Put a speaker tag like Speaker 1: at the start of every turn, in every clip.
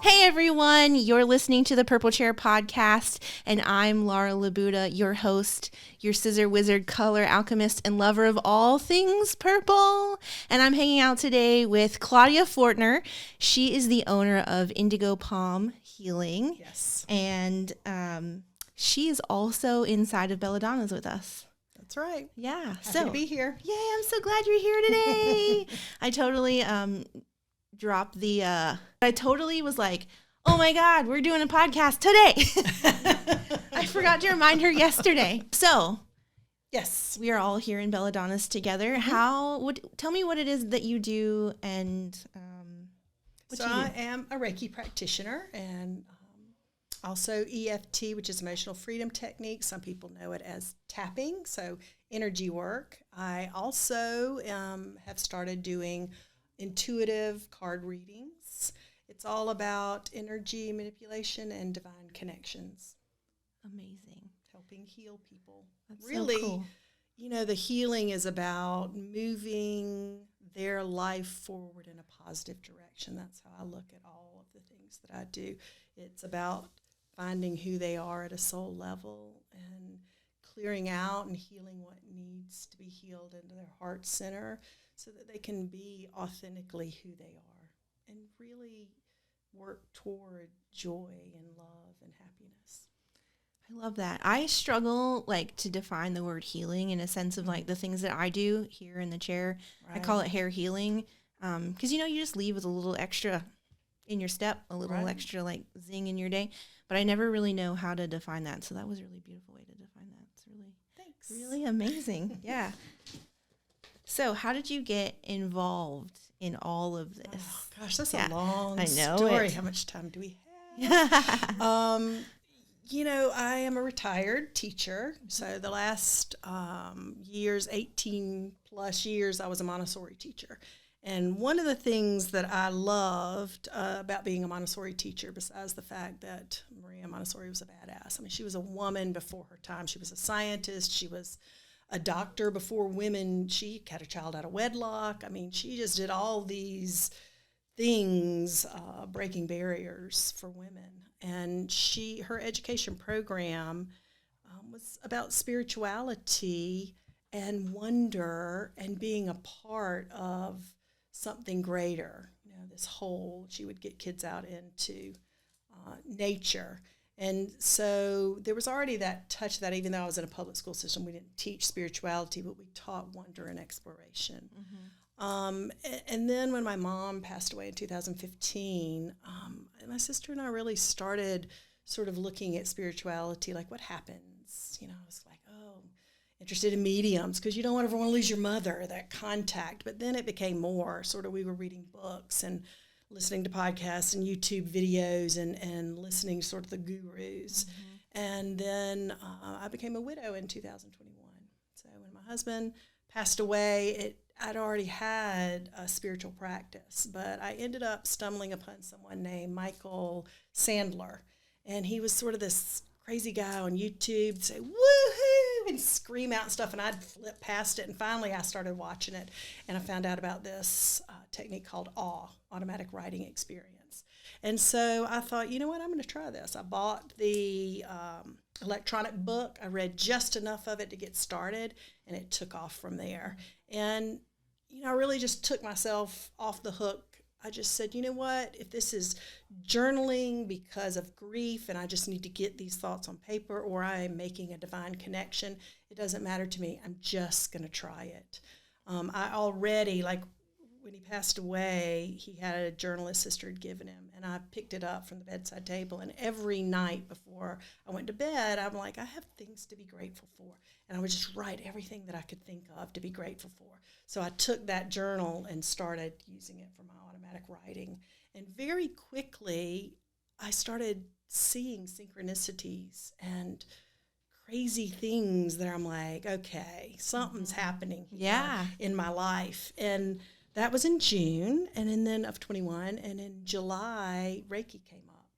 Speaker 1: Hey everyone, you're listening to the Purple Chair Podcast, and I'm Laura Labuda, your host, your scissor wizard, color alchemist, and lover of all things purple. And I'm hanging out today with Claudia Fortner. She is the owner of Indigo Palm Healing.
Speaker 2: Yes.
Speaker 1: And she is also inside of Belladonnas with us.
Speaker 2: That's right.
Speaker 1: Yeah.
Speaker 2: Happy to be here.
Speaker 1: Yay, I'm so glad you're here today. I totally dropped the I totally was like, oh my God, we're doing a podcast today. I forgot to remind her yesterday. So
Speaker 2: Yes.
Speaker 1: we are all here in Belladonnas together. Tell me what it is that you do and what
Speaker 2: So
Speaker 1: you do.
Speaker 2: I am a Reiki practitioner and also EFT, which is emotional freedom technique. Some people know it as tapping, so energy work. I also have started doing intuitive card readings. It's all about energy manipulation and divine connections.
Speaker 1: Amazing.
Speaker 2: Helping heal people.
Speaker 1: That's
Speaker 2: really,
Speaker 1: so cool.
Speaker 2: You know, the healing is about moving their life forward in a positive direction. That's how I look at all of the things that I do. It's about finding who they are at a soul level and clearing out and healing what needs to be healed into their heart center so that they can be authentically who they are and really work toward joy and love and happiness.
Speaker 1: I love that. I struggle to define the word healing in a sense of the things that I do here in the chair. Right. I call it hair healing because, you just leave with a little extra in your step, a little extra zing in your day. But I never really know how to define that. So that was a really beautiful way to define that. It's really amazing. Yeah. So how did you get involved in all of this?
Speaker 2: Oh, gosh, that's a long
Speaker 1: story.
Speaker 2: How much time do we have? I am a retired teacher. So the last 18 plus years, I was a Montessori teacher. And one of the things that I loved about being a Montessori teacher, besides the fact that Maria Montessori was a badass, I mean, she was a woman before her time. She was a scientist. She was a doctor before women. She had a child out of wedlock. I mean, she just did all these things, breaking barriers for women. And her education program was about spirituality and wonder and being a part of something greater. This whole, she would get kids out into nature. And so there was already that touch that even though I was in a public school system, we didn't teach spirituality, but we taught wonder and exploration. Mm-hmm. And then when my mom passed away in 2015, my sister and I really started sort of looking at spirituality, like what happens? I was like, interested in mediums because you don't ever want to lose your mother, that contact. But then it became more sort of we were reading books and listening to podcasts and YouTube videos and listening to sort of the gurus. Mm-hmm. And then I became a widow in 2021. So when my husband passed away, I'd already had a spiritual practice, but I ended up stumbling upon someone named Michael Sandler. And he was sort of this crazy guy on YouTube, say, woohoo, and scream out stuff, and I'd flip past it. And finally, I started watching it, and I found out about this technique called AWE, Automatic Writing Experience. And so I thought, you know what, I'm going to try this. I bought the electronic book. I read just enough of it to get started, and it took off from there. And, I really just took myself off the hook. I just said, you know what, if this is journaling because of grief and I just need to get these thoughts on paper or I am making a divine connection, it doesn't matter to me. I'm just going to try it. I already, when he passed away, he had a journal his sister had given him, and I picked it up from the bedside table, and every night before I went to bed, I'm like, I have things to be grateful for, and I would just write everything that I could think of to be grateful for. So I took that journal and started using it for my automatic writing, and very quickly, I started seeing synchronicities and crazy things that I'm like, okay, something's happening here in my life, and that was in June, and then of 21, and in July, Reiki came up.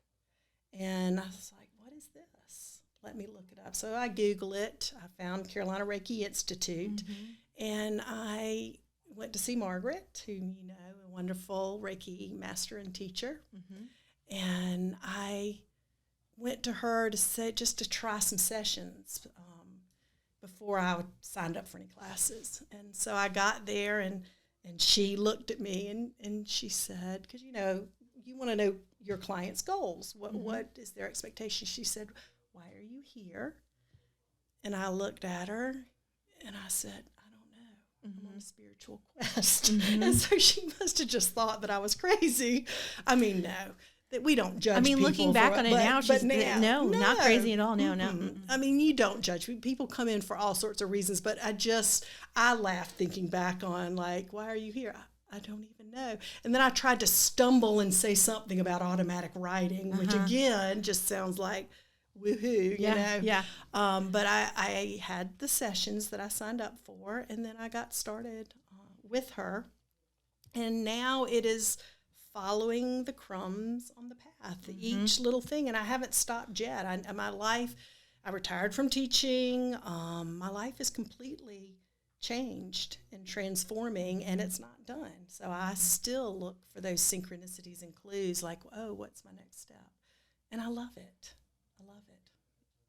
Speaker 2: And I was like, what is this? Let me look it up. So I Googled it. I found Carolina Reiki Institute, and I went to see Margaret, who a wonderful Reiki master and teacher. And I went to her just to try some sessions before I signed up for any classes. And so I got there, and she looked at me and she said, because, you want to know your client's goals. What is their expectation? She said, "Why are you here?" And I looked at her and I said, "I don't know. I'm on a spiritual quest." And so she must have just thought that I was crazy. I mean, no. That we don't judge.
Speaker 1: I mean,
Speaker 2: people
Speaker 1: looking back on it now, she's no, not crazy at all. No.
Speaker 2: I mean, you don't judge. People come in for all sorts of reasons, but I laughed thinking back on, like, why are you here? I don't even know. And then I tried to stumble and say something about automatic writing, which again just sounds like woohoo, you know?
Speaker 1: Yeah.
Speaker 2: But I had the sessions that I signed up for, and then I got started with her. And now it is following the crumbs on the path, each little thing. And I haven't stopped yet. I retired from teaching. My life is completely changed and transforming, and it's not done. So I still look for those synchronicities and clues, like, oh, what's my next step? And I love it.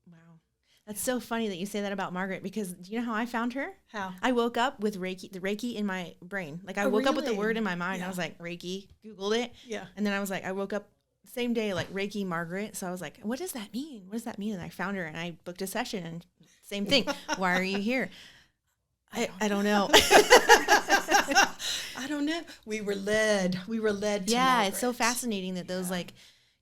Speaker 1: Wow. That's so funny that you say that about Margaret, because do you know how I found her?
Speaker 2: How?
Speaker 1: I woke up with the Reiki in my brain. Like, I woke up with the word in my mind.
Speaker 2: Yeah.
Speaker 1: I was like, Reiki, Googled it.
Speaker 2: Yeah.
Speaker 1: And then I woke up same day, like, Reiki Margaret. So I was like, what does that mean? What does that mean? And I found her and I booked a session, and same thing. Why are you here? I don't know.
Speaker 2: I don't know. We were led to
Speaker 1: Yeah,
Speaker 2: Margaret.
Speaker 1: it's so fascinating that those, like,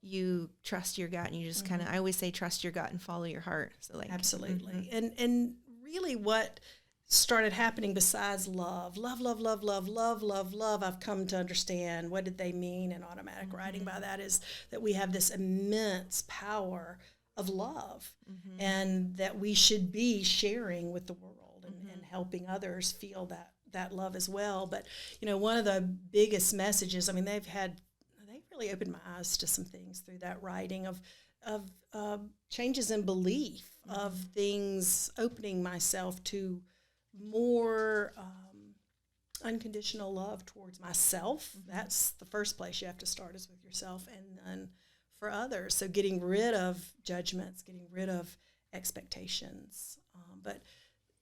Speaker 1: you trust your gut, and you just kind of, I always say, trust your gut and follow your heart. So, like,
Speaker 2: absolutely. And really what started happening besides love, I've come to understand what did they mean in automatic writing by that is that we have this immense power of love, and that we should be sharing with the world and helping others feel that love as well. But, one of the biggest messages, I mean, they've really opened my eyes to some things through that writing of changes in belief, of things, opening myself to more unconditional love towards myself. That's the first place you have to start, is with yourself, and then for others. So getting rid of judgments, getting rid of expectations. But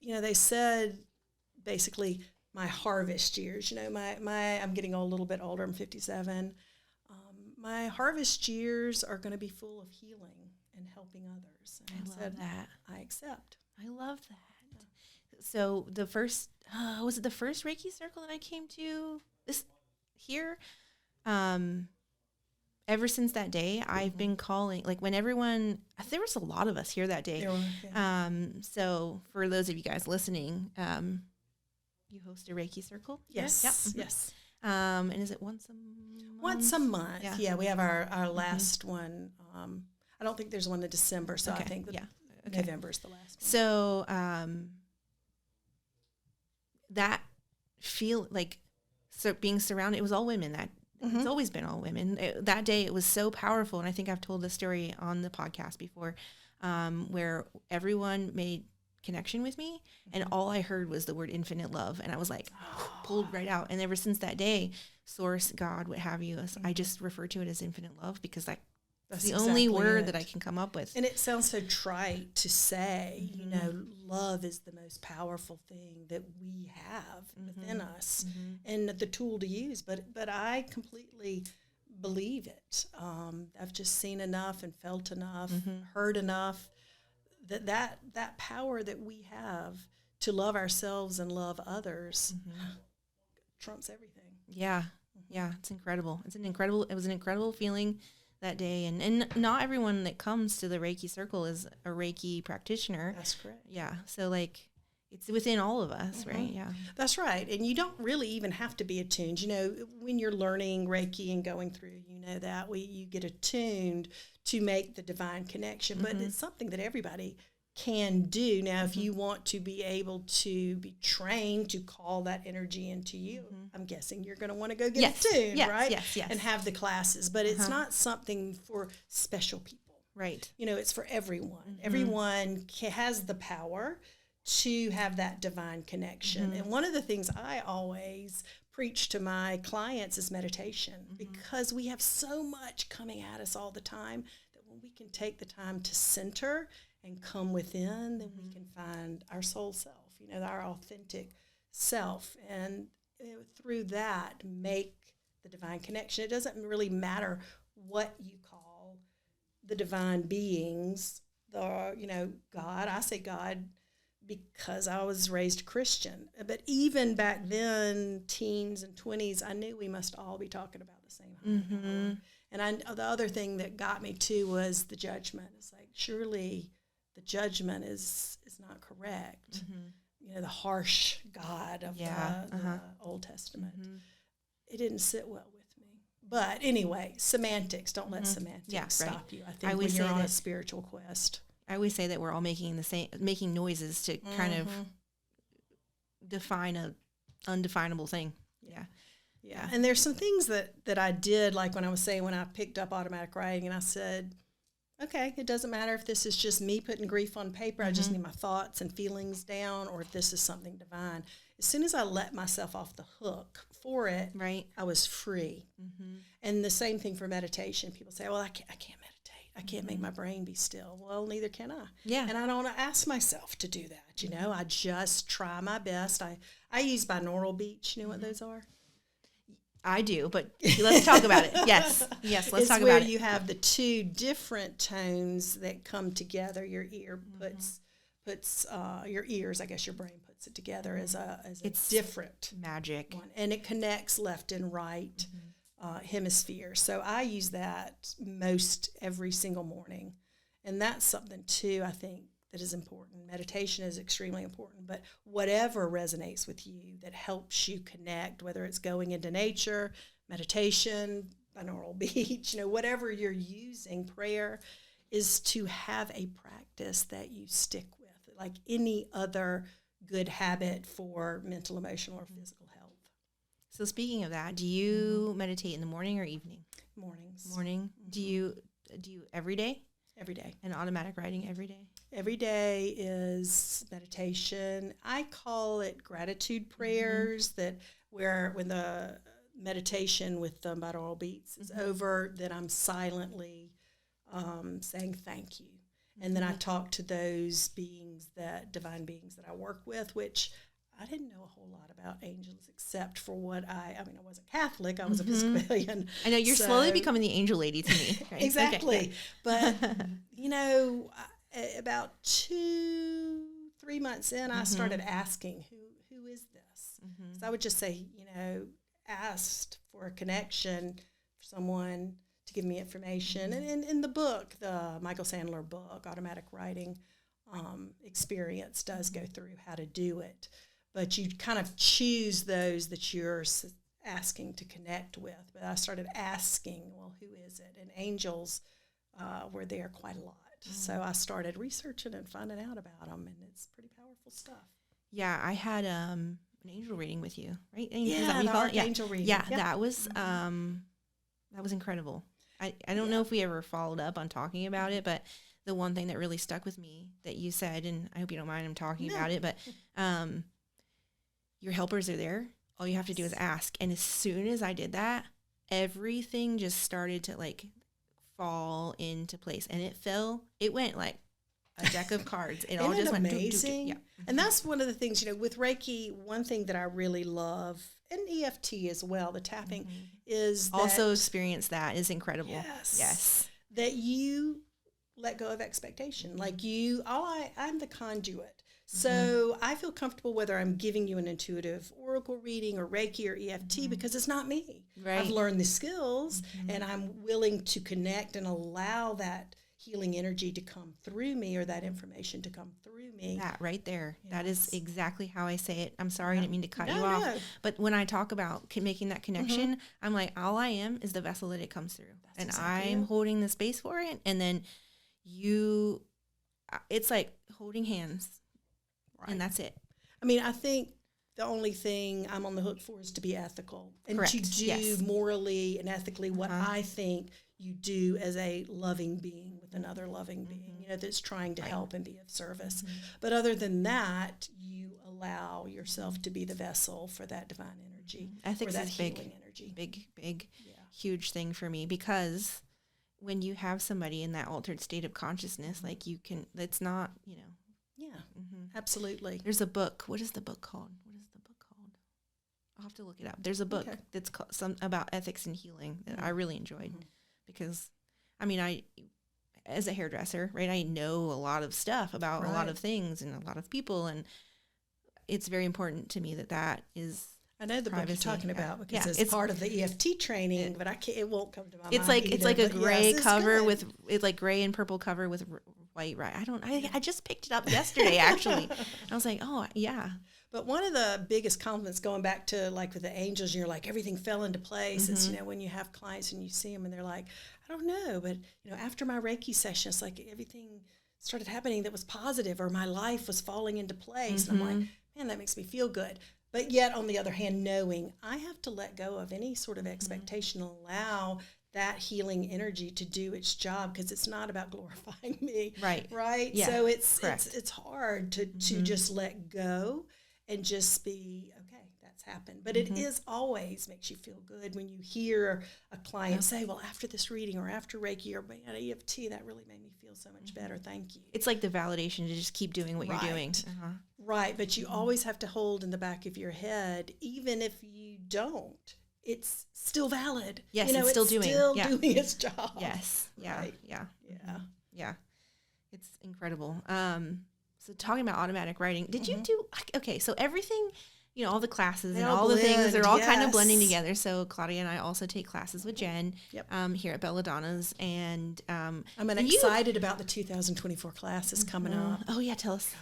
Speaker 2: they said basically my harvest years. I'm getting a little bit older. I'm 57. My harvest years are going to be full of healing and helping others. And
Speaker 1: I love that.
Speaker 2: I accept.
Speaker 1: I love that. So the first, was it the first Reiki circle that I came to here? Ever since that day, I've been calling, like, when everyone, there was a lot of us here that day. So for those of you guys listening, you host a Reiki circle?
Speaker 2: Yes.
Speaker 1: Yep.
Speaker 2: Yes.
Speaker 1: And is it once a month?
Speaker 2: Once a month. Yeah, we have our last one. I don't think there's one in December, so I think November is the last one.
Speaker 1: So that feel like, so being surrounded, it was all women. It's always been all women. That day it was so powerful, and I think I've told this story on the podcast before, where everyone made connection with me, and all I heard was the word infinite love, and I was like pulled right out. And ever since that day, Source, God, what have you, I just refer to it as infinite love, because that's the only word that I can come up with.
Speaker 2: And it sounds so trite to say, love is the most powerful thing that we have within us, and the tool to use. But I completely believe it. I've just seen enough and felt enough, heard enough, that power that we have to love ourselves and love others trumps everything.
Speaker 1: Yeah. It's incredible. It was an incredible feeling that day. And not everyone that comes to the Reiki circle is a Reiki practitioner.
Speaker 2: That's correct.
Speaker 1: Yeah. So, like, it's within all of us, right? Yeah.
Speaker 2: That's right. And you don't really even have to be attuned. When you're learning Reiki and going through, that you get attuned to make the divine connection. But it's something that everybody can do. Now, if you want to be able to be trained to call that energy into you, I'm guessing you're going to want to go get attuned, right?
Speaker 1: Yes.
Speaker 2: And have the classes. But it's not something for special people.
Speaker 1: Right.
Speaker 2: It's for everyone. Everyone has the power to have that divine connection. And one of the things I always preach to my clients is meditation, because we have so much coming at us all the time that when we can take the time to center and come within, then we can find our soul self, our authentic self, and through that make the divine connection. It doesn't really matter what you call the divine beings, God. I say God because I was raised Christian. But even back then, teens and 20s, I knew we must all be talking about the same higher power. And the other thing that got me too was the judgment. It's like, surely the judgment is not correct. The harsh God of the Old Testament. It didn't sit well with me. But anyway, semantics. Don't let semantics stop you. I think when you're on a spiritual quest.
Speaker 1: I always say that we're all making noises to kind of define a undefinable thing. Yeah.
Speaker 2: And there's some things that I did, like when I picked up automatic writing, and I said, okay, it doesn't matter if this is just me putting grief on paper. I just need my thoughts and feelings down, or if this is something divine. As soon as I let myself off the hook for it, I was free. And the same thing for meditation. People say, well, I can't meditate. I can't make my brain be still. Well, neither can I.
Speaker 1: Yeah.
Speaker 2: And I don't ask myself to do that, I just try my best. I use binaural beats. You know what those are?
Speaker 1: I do, but let's talk about it. Yes, let's talk about it.
Speaker 2: It's where you have the two different tones that come together. Your ear puts your ears, I guess your brain puts it together as a different
Speaker 1: magic
Speaker 2: one. And it connects left and right hemisphere. So I use that most every single morning. And that's something too, I think, that is important. Meditation is extremely important, but whatever resonates with you that helps you connect, whether it's going into nature, meditation, binaural beats, whatever you're using, prayer is to have a practice that you stick with, like any other good habit for mental, emotional, or physical health.
Speaker 1: So speaking of that, do you meditate in the morning or evening?
Speaker 2: Mornings.
Speaker 1: Morning. Do you every day?
Speaker 2: Every day.
Speaker 1: And automatic writing every day?
Speaker 2: Every day is meditation. I call it gratitude prayers, when the meditation with the binaural beats is over, that I'm silently saying thank you. And then I talk to those divine beings that I work with, which I didn't know a whole lot about angels except for what I wasn't Catholic. I was Episcopalian.
Speaker 1: I know you're slowly becoming the angel lady to me. Right?
Speaker 2: Exactly. Okay. But, about 2-3 months in, I started asking, who is this? So I would just say, asked for a connection, for someone to give me information. And in the book, the Michael Sandler book, Automatic Writing Experience, does go through how to do it. But you kind of choose those that you're asking to connect with. But I started asking, well, who is it? And angels were there quite a lot. So I started researching and finding out about them, and it's pretty powerful stuff.
Speaker 1: Yeah, I had an angel reading with you, right?
Speaker 2: Archangel reading.
Speaker 1: Yeah, that was incredible. I don't know if we ever followed up on talking about it, but the one thing that really stuck with me that you said, and I hope you don't mind I'm talking about it, but your helpers are there. All you have to do is ask. And as soon as I did that, everything just started to fall into place. And it went like a deck of cards. It all just went
Speaker 2: amazing. Yeah. And that's one of the things, with Reiki, one thing that I really love, and EFT as well, the tapping, is that
Speaker 1: also experience that is incredible.
Speaker 2: Yes. That you let go of expectation. Like I'm the conduit. So I feel comfortable whether I'm giving you an intuitive oracle reading or Reiki or EFT because it's not me.
Speaker 1: Right.
Speaker 2: I've learned the skills and I'm willing to connect and allow that healing energy to come through me, or that information to come through me.
Speaker 1: That right there. Yes. That is exactly how I say it. I'm sorry, I didn't mean to cut you off. But when I talk about making that connection, I'm like, all I am is the vessel that it comes through. That's exactly I'm holding the space for it. And then it's like holding hands. Right. And that's it.
Speaker 2: I think the only thing I'm on the hook for is to be ethical and
Speaker 1: Correct.
Speaker 2: to do morally and ethically what I think you do as a loving being with another loving being, that's trying to help and be of service. But other than that, you allow yourself to be the vessel for that divine energy. energy.
Speaker 1: Ethics
Speaker 2: or that
Speaker 1: is big,
Speaker 2: healing energy.
Speaker 1: big, huge thing for me, because when you have somebody in that altered state of consciousness, like you can, it's not, you know.
Speaker 2: Yeah, absolutely.
Speaker 1: There's a book. What is the book called? I'll have to look it up. There's a book that's called about ethics and healing that I really enjoyed, because, I mean, I, as a hairdresser, right, I know a lot of stuff about a lot of things and a lot of people, and it's very important to me that is.
Speaker 2: I know the
Speaker 1: privacy.
Speaker 2: book you're talking about, because it's part of the EFT training, but it won't come to my mind.
Speaker 1: It's like a gray cover with it's like gray and purple cover with white. Right? I just picked it up yesterday actually. I was like, oh yeah.
Speaker 2: But one of the biggest compliments, going back to like with the angels, you're like, everything fell into place. It's, you know, when you have clients and you see them and they're like, I don't know, but, you know, after my Reiki session, it's like everything started happening that was positive, or my life was falling into place. And I'm like, man, that makes me feel good. But yet, on the other hand, knowing I have to let go of any sort of expectation and allow that healing energy to do its job, because it's not about glorifying me. Right?
Speaker 1: Yeah,
Speaker 2: so it's hard to just let go and just be, okay, that's happened. But it is always makes you feel good when you hear a client say, well, after this reading or after Reiki or EFT, that really made me feel so much better. Thank you.
Speaker 1: It's like the validation to just keep doing what you're doing.
Speaker 2: Right, but you always have to hold in the back of your head, even if you don't, it's still valid.
Speaker 1: Yes,
Speaker 2: you know,
Speaker 1: it's still doing
Speaker 2: its job.
Speaker 1: Yes,
Speaker 2: Right?
Speaker 1: Yeah. It's incredible. So talking about automatic writing, did you do, okay, so everything, you know, all the classes and all the things, they're all kind of blending together. So Claudia and I also take classes with Jen here at Belladonnas. And I'm
Speaker 2: excited about the 2024 classes coming up.
Speaker 1: Oh, yeah, tell us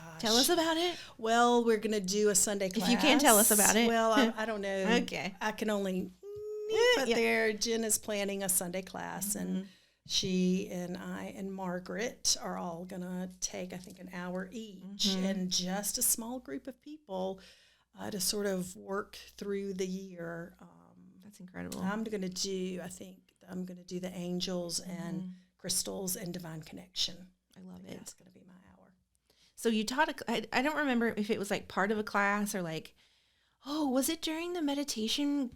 Speaker 1: about it.
Speaker 2: Well, we're going to do a Sunday class.
Speaker 1: If you can tell us about it.
Speaker 2: Well, I don't know.
Speaker 1: Okay.
Speaker 2: I can only, but Jen is planning a Sunday class, and she and I and Margaret are all going to take, I think, an hour each, and just a small group of people to sort of work through the year.
Speaker 1: That's incredible.
Speaker 2: I'm going to do the angels and crystals and divine connection.
Speaker 1: I love it.
Speaker 2: That's going to be my hour.
Speaker 1: So you taught, I don't remember if it was like part of a class or like, was it during the meditation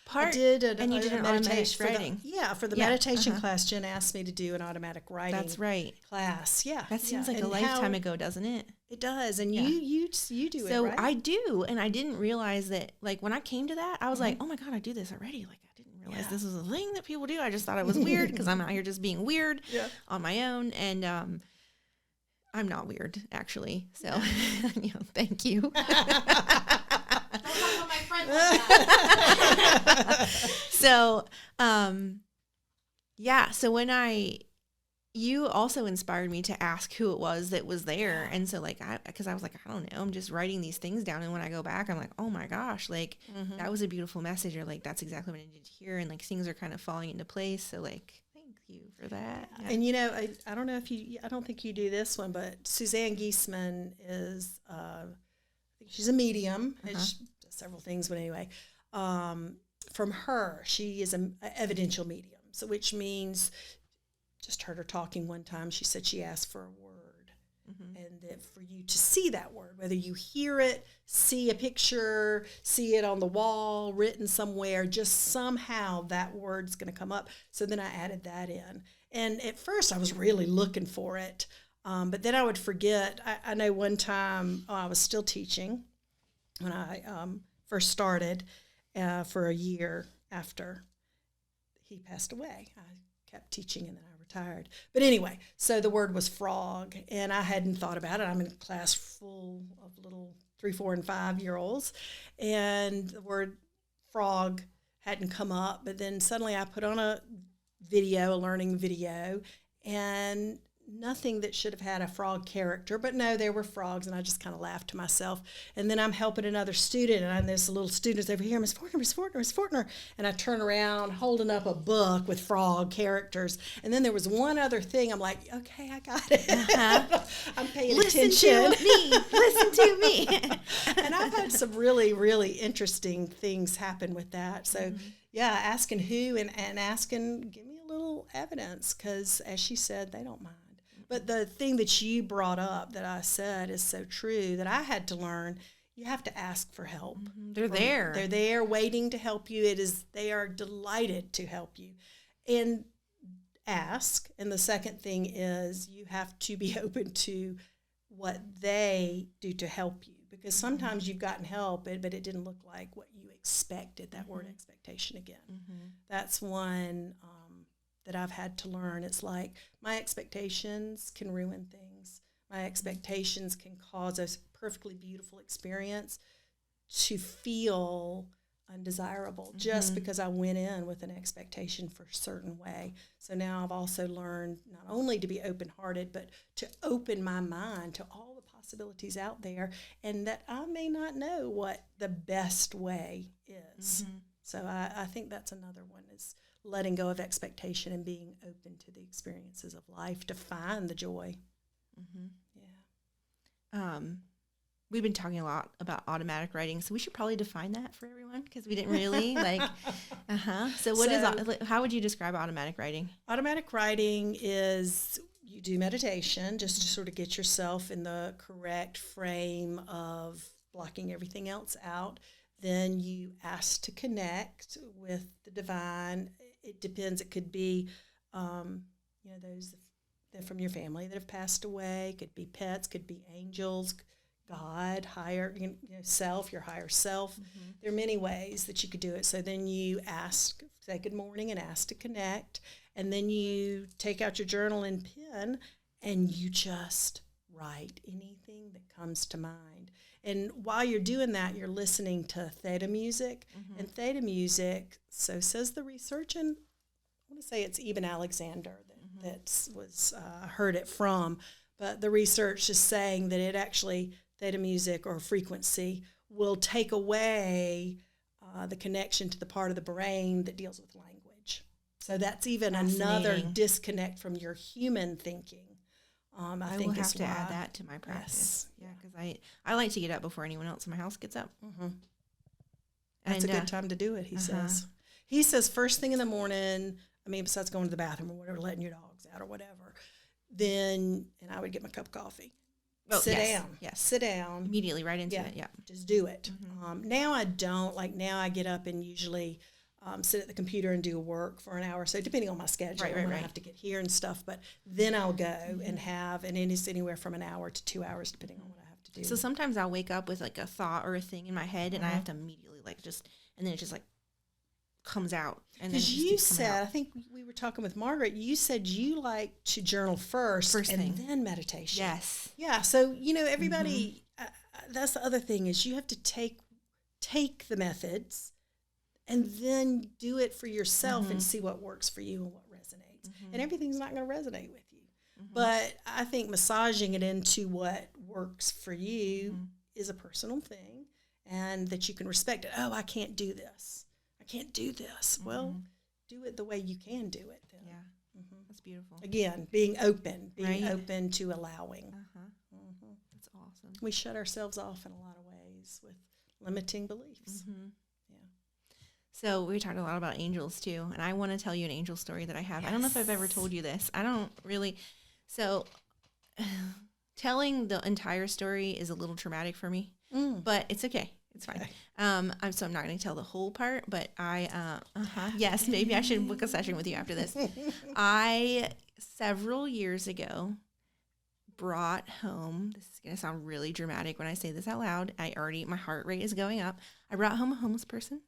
Speaker 1: part?
Speaker 2: I did,
Speaker 1: and you did an automatic writing.
Speaker 2: For the meditation class, Jen asked me to do an automatic writing.
Speaker 1: That's right.
Speaker 2: Class, yeah.
Speaker 1: That seems like a lifetime ago, doesn't it?
Speaker 2: It does, and you do it,
Speaker 1: so
Speaker 2: right?
Speaker 1: I do, and I didn't realize that, like, when I came to that, I was like, oh my God, I do this already. Like, I didn't realize this was a thing that people do. I just thought it was weird because I'm out here just being weird on my own, and I'm not weird, actually. So, thank you. Don't talk about my friend like that. So, so when you also inspired me to ask who it was that was there. And so because I was like, I don't know, I'm just writing these things down. And when I go back, I'm like, oh my gosh, like that was a beautiful message, or like, that's exactly what I needed to hear. And like, things are kind of falling into place. So like, thank you for that. Yeah.
Speaker 2: And I don't know I don't think you do this one, but Suzanne Giesman is, I think she's a medium. She does several things, but anyway, from her, she is an evidential medium. So which means, just heard her talking one time, she said she asked for a word, and that for you to see that word, whether you hear it, see a picture, see it on the wall, written somewhere, just somehow that word's going to come up. So then I added that in. And at first I was really looking for it, but then I would forget. I know one time I was still teaching when I first started for a year after he passed away. I kept teaching, and then I retired. But anyway, so the word was frog, and I hadn't thought about it. I'm in a class full of little 3, 4, and 5-year-olds, and the word frog hadn't come up. But then suddenly I put on a learning video, and nothing that should have had a frog character, but no, there were frogs, and I just kind of laughed to myself. And then I'm helping another student, and there's little students over here, Miss Fortner, and I turn around holding up a book with frog characters. And then there was one other thing. I'm like, okay, I got it. I'm paying attention.
Speaker 1: Listen to me.
Speaker 2: And I've had some really, really interesting things happen with that. So asking who and asking, give me a little evidence, because as she said, they don't mind. But the thing that you brought up that I said is so true, that I had to learn you have to ask for help.
Speaker 1: They're there.
Speaker 2: They're there waiting to help you. They are delighted to help you. And ask. And the second thing is you have to be open to what they do to help you. Because sometimes you've gotten help, but it didn't look like what you expected, that word expectation again. That's one that I've had to learn. It's like my expectations can ruin things. My expectations can cause a perfectly beautiful experience to feel undesirable just because I went in with an expectation for a certain way. So now I've also learned not only to be open-hearted, but to open my mind to all the possibilities out there, and that I may not know what the best way is. So I think that's another one, is letting go of expectation and being open to the experiences of life to find the joy.
Speaker 1: We've been talking a lot about automatic writing, so we should probably define that for everyone, because we didn't really So how would you describe automatic writing?
Speaker 2: Automatic writing is you do meditation just to sort of get yourself in the correct frame of blocking everything else out. Then you ask to connect with the divine. It depends. It could be, those from your family that have passed away. Could be pets. Could be angels. God, higher self, your higher self. There are many ways that you could do it. So then you say good morning and ask to connect. And then you take out your journal and pen and you just write anything that comes to mind. And while you're doing that, you're listening to theta music. And theta music, so says the research, and I want to say it's Eben Alexander that was heard it from. But the research is saying that it actually, theta music or frequency, will take away the connection to the part of the brain that deals with language. So that's even another disconnect from your human thinking.
Speaker 1: I will have to add that to my practice. Yes. Yeah, because I like to get up before anyone else in my house gets up.
Speaker 2: That's a good time to do it, he says. He says first thing in the morning, besides going to the bathroom or whatever, letting your dogs out or whatever, and I would get my cup of coffee. Sit down.
Speaker 1: Yes.
Speaker 2: Sit down.
Speaker 1: Immediately right into it,
Speaker 2: Just do it. Now I don't. Now I get up and usually sit at the computer and do work for an hour or so, depending on my schedule, when I have to get here and stuff. But then I'll go and it's anywhere from an hour to 2 hours, depending on what I have to do.
Speaker 1: So sometimes I'll wake up with like a thought or a thing in my head, and I have to immediately and then it just comes out. And then
Speaker 2: you said, I think we were talking with Margaret, you said you like to journal first and then meditation.
Speaker 1: Yes.
Speaker 2: Yeah. So, everybody, that's the other thing, is you have to take the methods and then do it for yourself and see what works for you and what resonates. And everything's not going to resonate with you. But I think massaging it into what works for you is a personal thing, and that you can respect it. Oh, I can't do this. I can't do this. Well, do it the way you can do it then.
Speaker 1: Yeah. That's beautiful.
Speaker 2: Again, being open to allowing.
Speaker 1: That's awesome.
Speaker 2: We shut ourselves off in a lot of ways with limiting beliefs.
Speaker 1: So we talked a lot about angels too, and I want to tell you an angel story that I have. Yes. I don't know if I've ever told you this. I don't really. So telling the entire story is a little traumatic for me, but it's okay. It's fine. Okay. So I'm not going to tell the whole part, but yes, maybe I should book a session with you after this. I, several years ago, brought home, this is going to sound really dramatic when I say this out loud. My heart rate is going up. I brought home a homeless person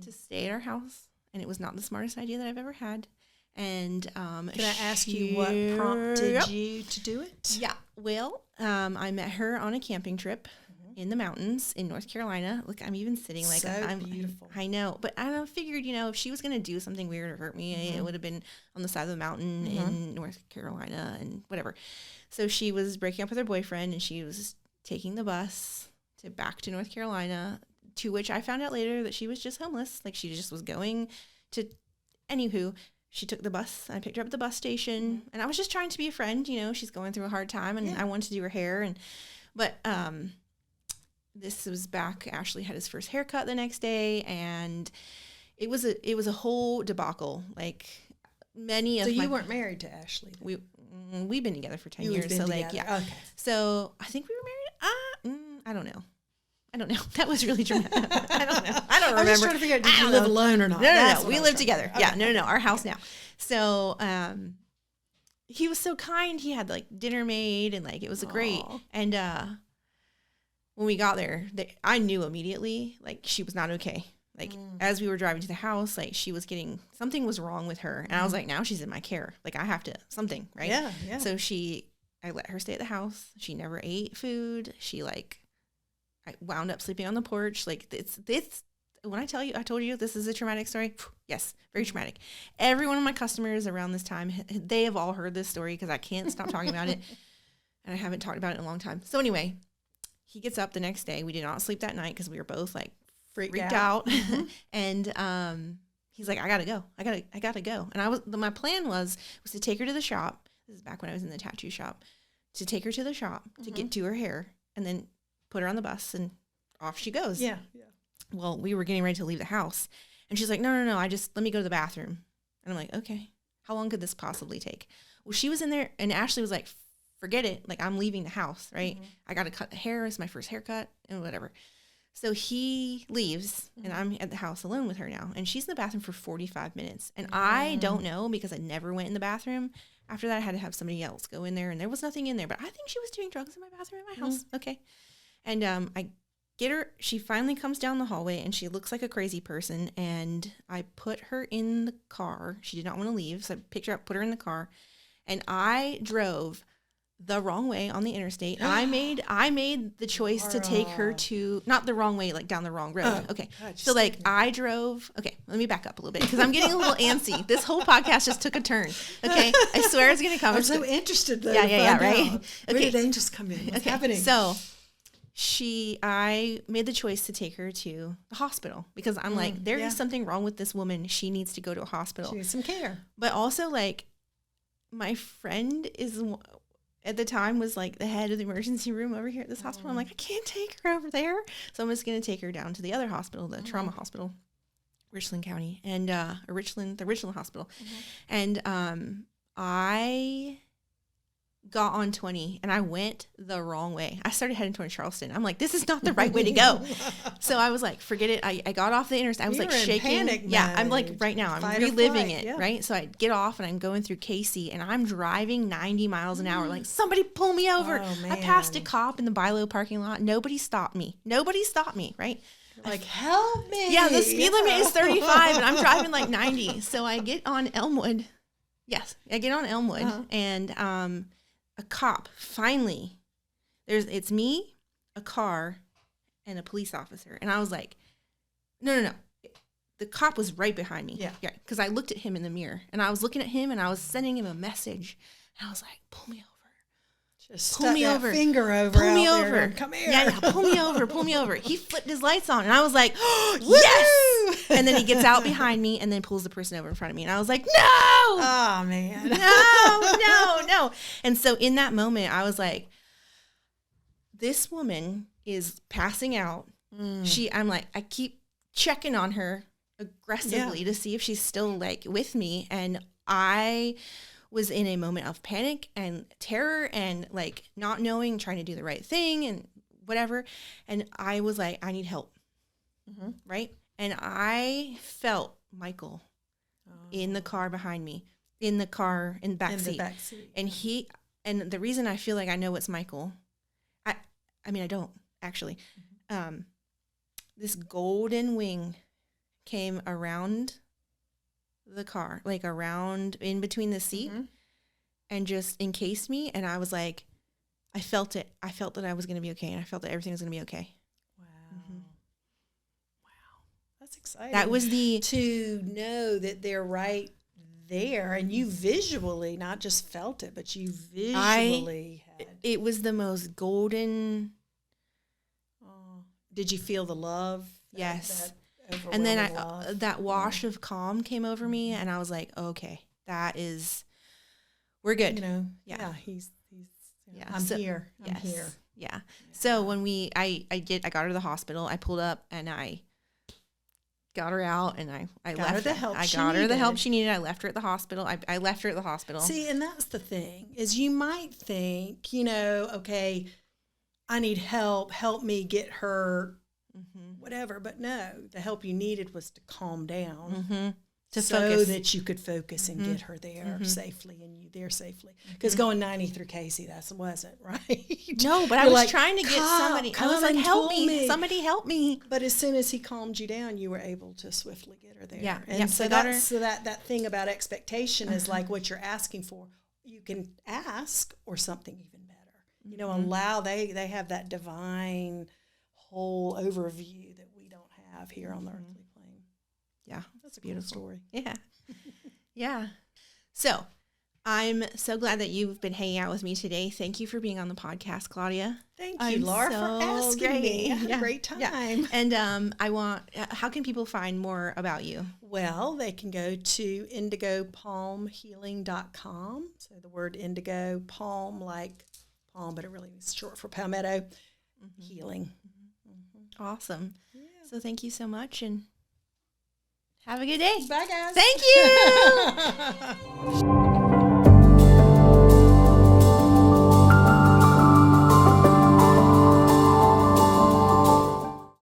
Speaker 1: to stay at our house, and it was not the smartest idea that I've ever had. And
Speaker 2: can I ask you what prompted you to do it?
Speaker 1: Yeah. Well, I met her on a camping trip in the mountains in North Carolina. Look, I'm even sitting like I'm beautiful. I know, but I figured, if she was going to do something weird or hurt me, it would have been on the side of the mountain in North Carolina and whatever. So she was breaking up with her boyfriend, and she was taking the bus back to North Carolina, to which I found out later that she was just homeless. Like, she just was going to, anywho, she took the bus. I picked her up at the bus station, and I was just trying to be a friend. She's going through a hard time, and I wanted to do her hair. But this was back. Ashley had his first haircut the next day, and it was a whole debacle. Like, many of
Speaker 2: So you weren't married to Ashley? Then?
Speaker 1: We've been together for 10 years. So together. Okay. So I think we were married. I don't know. I don't know. That was really dramatic. I don't know. I don't remember.
Speaker 2: I was just trying to figure out, did you live alone or not?
Speaker 1: No. We live together. Okay. Yeah, no. Our house now. So, he was so kind. He had like dinner made and like, it was great. And, when we got there, I knew immediately, like, she was not okay. Like, as we were driving to the house, like, she was something was wrong with her. And I was like, now she's in my care. Like, I have to, something, right?
Speaker 2: Yeah.
Speaker 1: So I let her stay at the house. She never ate food. I wound up sleeping on the porch. Like, it's when I told you this is a traumatic story. Yes, very traumatic. Every one of my customers around this time, they have all heard this story because I can't stop talking about it. And I haven't talked about it in a long time. So anyway, he gets up the next day. We did not sleep that night because we were both like freaked out. Mm-hmm. And he's like, I gotta go. I gotta go. And my plan was to take her to the shop. This is back when I was in the tattoo shop. To take her to the shop to get to her hair and then put her on the bus and off she goes.
Speaker 2: Yeah.
Speaker 1: Well, we were getting ready to leave the house. And she's like, no. Let me go to the bathroom. And I'm like, okay. How long could this possibly take? Well, she was in there and Ashley was like, forget it. Like, I'm leaving the house, right? Mm-hmm. I got to cut the hair. It's my first haircut and whatever. So he leaves and I'm at the house alone with her now. And she's in the bathroom for 45 minutes. And I don't know because I never went in the bathroom. After that, I had to have somebody else go in there and there was nothing in there. But I think she was doing drugs in my bathroom at my house. Okay. And I get her. She finally comes down the hallway and she looks like a crazy person. And I put her in the car. She did not want to leave. So I picked her up, put her in the car. And I drove the wrong way on the interstate. I made the choice to take her to, not the wrong way, like down the wrong road. Okay. So like I drove, okay, let me back up a little bit because I'm getting a little antsy. This whole podcast just took a turn. Okay. I swear it's going to come.
Speaker 2: I'm so interested though.
Speaker 1: Yeah, right?
Speaker 2: Okay. Where did angels come in? What's happening?
Speaker 1: So I made the choice to take her to the hospital because I'm like, there is something wrong with this woman. She needs to go to a hospital.
Speaker 2: She needs some care.
Speaker 1: But also like my friend at the time was like the head of the emergency room over here at this hospital. I'm like, I can't take her over there. So I'm just going to take her down to the other hospital, the trauma hospital, Richland County and, the Richland hospital. And, I got on 20 and I went the wrong way. I started heading toward Charleston. I'm like, this is not the right way to go. So I was like, forget it. I got off the interstate. I was like shaking.
Speaker 2: Panic mode.
Speaker 1: Yeah. I'm like right now, I'm reliving it. Yeah. Right. So I get off and I'm going through Casey and I'm driving 90 miles an hour. Like somebody pull me over. I passed a cop in the Bilo parking lot. Nobody stopped me. Right.
Speaker 2: Like, help me.
Speaker 1: Yeah. The speed limit is 35 and I'm driving like 90. So I get on Elmwood. Yes. I get on Elmwood and, a cop finally it's me, a car, and a police officer. And I was like, no. The cop was right behind me. Yeah. Because I looked at him in the mirror and I was looking at him and I was sending him a message. And I was like, pull me over.
Speaker 2: Just pull me over. Finger over.
Speaker 1: Pull me over.
Speaker 2: There. Come here.
Speaker 1: Yeah. Pull me over. He flipped his lights on and I was like, oh, yes. And then he gets out behind me and then pulls the person over in front of me. And I was like, no.
Speaker 2: Oh, man.
Speaker 1: No. And so in that moment, I was like, this woman is passing out. I'm like, I keep checking on her aggressively to see if she's still like with me. And I was in a moment of panic and terror and like not knowing, trying to do the right thing and whatever. And I was like, I need help. Right. And I felt Michael in the car behind me, in the back seat. And the reason I feel like I know it's Michael, I mean, I don't actually, this golden wing came around the car, like around in between the seat and just encased me. And I was like, I felt it. I felt that I was going to be okay. And I felt that everything was going to be okay.
Speaker 2: That's exciting.
Speaker 1: That was
Speaker 2: to know that they're right there and you visually not just felt it, but you visually had.
Speaker 1: It was the most golden.
Speaker 2: Did you feel the love?
Speaker 1: Yes. And then that wash of calm came over me and I was like, okay, we're good.
Speaker 2: You know, he's I'm here. I'm here.
Speaker 1: Yeah. So when I got her to the hospital, I pulled up and I got her out and I got her the help she needed. I left her at the hospital. I left her at the hospital.
Speaker 2: See, and that's the thing is you might think, okay, I need help me get her whatever. But no, the help you needed was to calm down.
Speaker 1: To
Speaker 2: so
Speaker 1: focus.
Speaker 2: that you could focus and get her there safely and you there safely. Because going 90 through Casey, that wasn't right.
Speaker 1: No, but I was trying to get somebody. I was like, help me. Somebody help me.
Speaker 2: But as soon as he calmed you down, you were able to swiftly get her there.
Speaker 1: Yeah.
Speaker 2: And so that thing about expectation is like what you're asking for. You can ask or something even better. Allow, they have that divine whole overview that we don't have here on the earthly plane.
Speaker 1: Yeah,
Speaker 2: that's a beautiful story.
Speaker 1: Yeah. Yeah. So I'm so glad that you've been hanging out with me today. Thank you for being on the podcast, Claudia.
Speaker 2: Thank you, Laura, for asking me. I had a great time.
Speaker 1: Yeah. And how can people find more about you?
Speaker 2: Well, they can go to indigopalmhealing.com. So the word indigo, palm, like palm, but it really is short for palmetto, healing.
Speaker 1: Awesome. Yeah. So thank you so much, and have a good day.
Speaker 2: Bye, guys.
Speaker 1: Thank you.